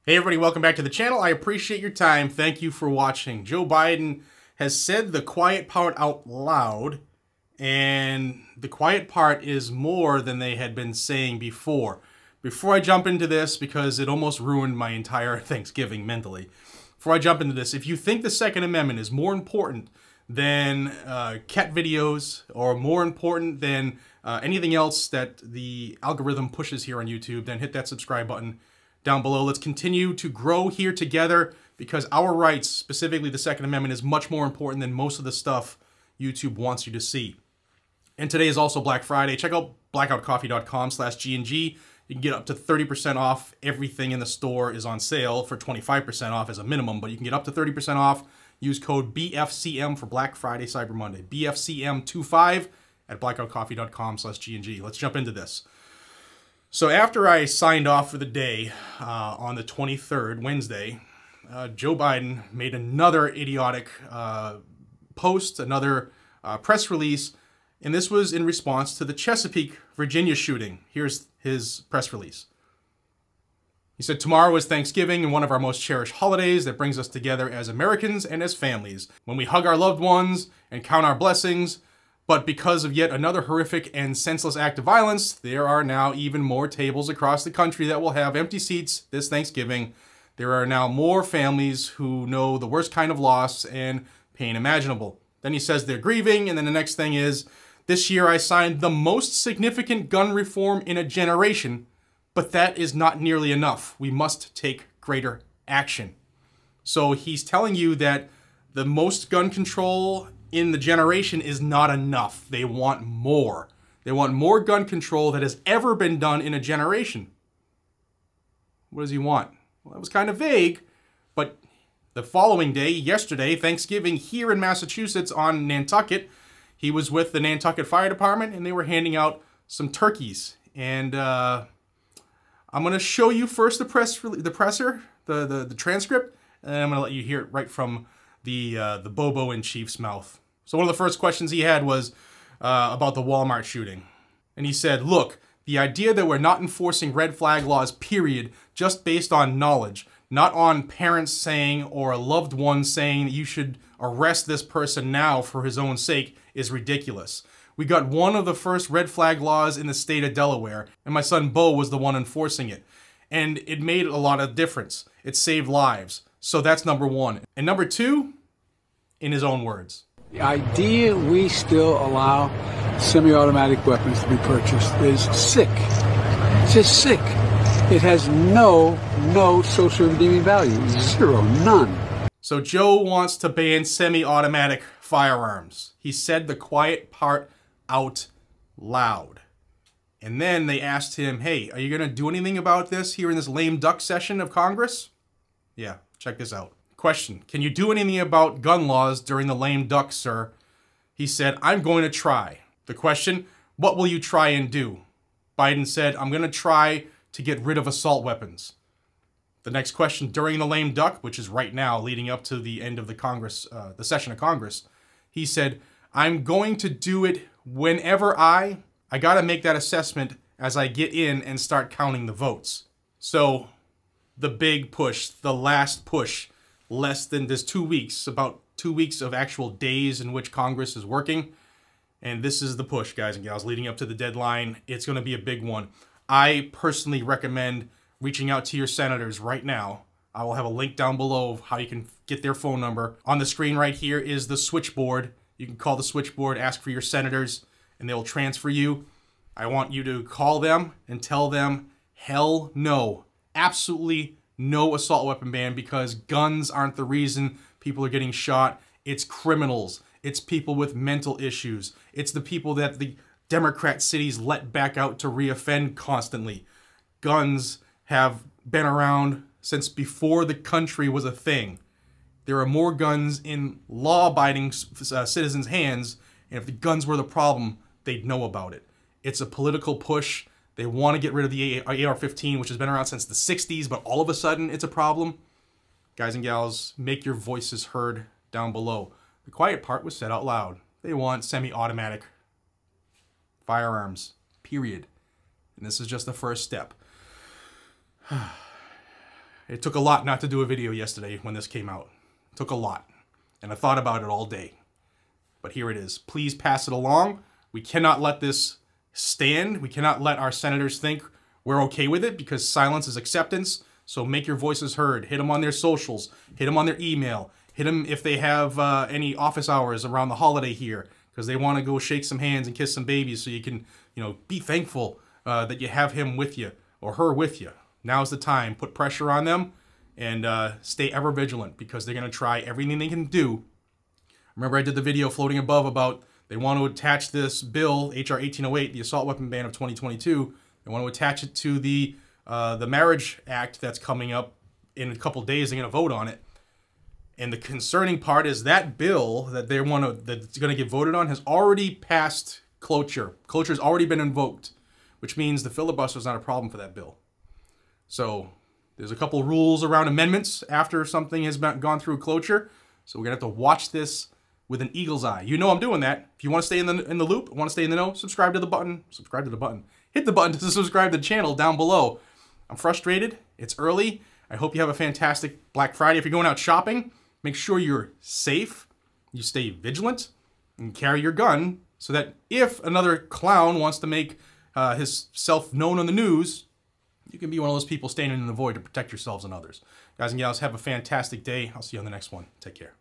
Hey everybody, welcome back to the channel. I appreciate your time. Thank you for watching. Joe Biden has said the quiet part out loud, and the quiet part is more than they had been saying before. Before I jump into this, because it almost ruined my entire Thanksgiving mentally, before I jump into this, if you think the Second Amendment is more important than cat videos or more important than anything else that the algorithm pushes here on YouTube, then hit that subscribe button down below. Let's continue to grow here together, because our rights, specifically the Second Amendment, is much more important than most of the stuff YouTube wants you to see. And today is also Black Friday. Check out blackoutcoffee.com/GNG. You can get up to 30% off. Everything in the store is on sale for 25% off as a minimum, but you can get up to 30% off. Use code BFCM for Black Friday, Cyber Monday. BFCM25 at blackoutcoffee.com/GNG. Let's jump into this. So after I signed off for the day on the 23rd, Wednesday, Joe Biden made another idiotic post, another press release, and this was in response to the Chesapeake, Virginia shooting. Here's his press release. He said, "Tomorrow is Thanksgiving and one of our most cherished holidays that brings us together as Americans and as families, when we hug our loved ones and count our blessings. But because of yet another horrific and senseless act of violence, there are now even more tables across the country that will have empty seats this Thanksgiving. There are now more families who know the worst kind of loss and pain imaginable." Then he says they're grieving, and then the next thing is, "This year I signed the most significant gun reform in a generation, but that is not nearly enough. We must take greater action." So he's telling you that the most gun control in the generation is not enough. They want more. They want more gun control that has ever been done in a generation. What does he want? Well, that was kind of vague, but the following day, yesterday, Thanksgiving, here in Massachusetts on Nantucket, he was with the Nantucket Fire Department, and they were handing out some turkeys. And I'm going to show you first the transcript, and I'm going to let you hear it right from the Bobo-in-Chief's mouth. So one of the first questions he had was about the Walmart shooting. And he said, "Look, the idea that we're not enforcing red flag laws, period, just based on knowledge, not on parents saying or a loved one saying that you should arrest this person now for his own sake, is ridiculous. We got one of the first red flag laws in the state of Delaware, and my son Bo was the one enforcing it. And it made a lot of difference. It saved lives. So that's number one. And number two," in his own words, "The idea we still allow semi-automatic weapons to be purchased is sick. It's just sick. It has no social redeeming value. Zero, none." So Joe wants to ban semi-automatic firearms. He said the quiet part out loud. And then they asked him, "Hey, are you going to do anything about this here in this lame duck session of Congress?" Yeah, check this out. Question: "Can you do anything about gun laws during the lame duck, sir?" He said, "I'm going to try." The question: "What will you try and do?" Biden said, "I'm going to try to get rid of assault weapons." The next question: "During the lame duck," which is right now, leading up to the end of the Congress, the session of Congress, he said, "I'm going to do it whenever I got to make that assessment as I get in and start counting the votes." So the big push, the last push, there's 2 weeks, about 2 weeks of actual days in which Congress is working. And this is the push, guys and gals, leading up to the deadline. It's going to be a big one. I personally recommend reaching out to your senators right now. I will have a link down below of how you can get their phone number. On the screen right here is the switchboard. You can call the switchboard, ask for your senators, and they will transfer you. I want you to call them and tell them, hell no. Absolutely no assault weapon ban, because guns aren't the reason people are getting shot. It's criminals. It's people with mental issues. It's the people that the Democrat cities let back out to reoffend constantly. Guns have been around since before the country was a thing. There are more guns in law-abiding citizens' hands, and if the guns were the problem, they'd know about it. It's a political push. They want to get rid of the AR-15, which has been around since the 60s, but all of a sudden it's a problem. Guys and gals, make your voices heard down below. The quiet part was said out loud. They want semi-automatic firearms, period. And this is just the first step. It took a lot not to do a video yesterday when this came out. It took a lot. And I thought about it all day. But here it is. Please pass it along. We cannot let this stand. We cannot let our senators think we're okay with it, because silence is acceptance. So make your voices heard. Hit them on their socials. Hit them on their email. Hit them if they have any office hours around the holiday here, because they want to go shake some hands and kiss some babies, so you can, be thankful that you have him with you or her with you. Now's the time. Put pressure on them and stay ever vigilant, because they're going to try everything they can do. Remember, I did the video floating above about they want to attach this bill, H.R. 1808, the Assault Weapon Ban of 2022. They want to attach it to the Marriage Act that's coming up in a couple days. They're going to vote on it. And the concerning part is that bill that that's going to get voted on has already passed cloture. Cloture has already been invoked, which means the filibuster is not a problem for that bill. So there's a couple of rules around amendments after something has gone through cloture. So we're going to have to watch this with an eagle's eye. You know I'm doing that. If you want to stay in the loop, want to stay in the know, subscribe to the button. Subscribe to the button. Hit the button to subscribe to the channel down below. I'm frustrated. It's early. I hope you have a fantastic Black Friday. If you're going out shopping, make sure you're safe, you stay vigilant, and carry your gun, so that if another clown wants to make his self known on the news, you can be one of those people standing in the void to protect yourselves and others. Guys and gals, have a fantastic day. I'll see you on the next one. Take care.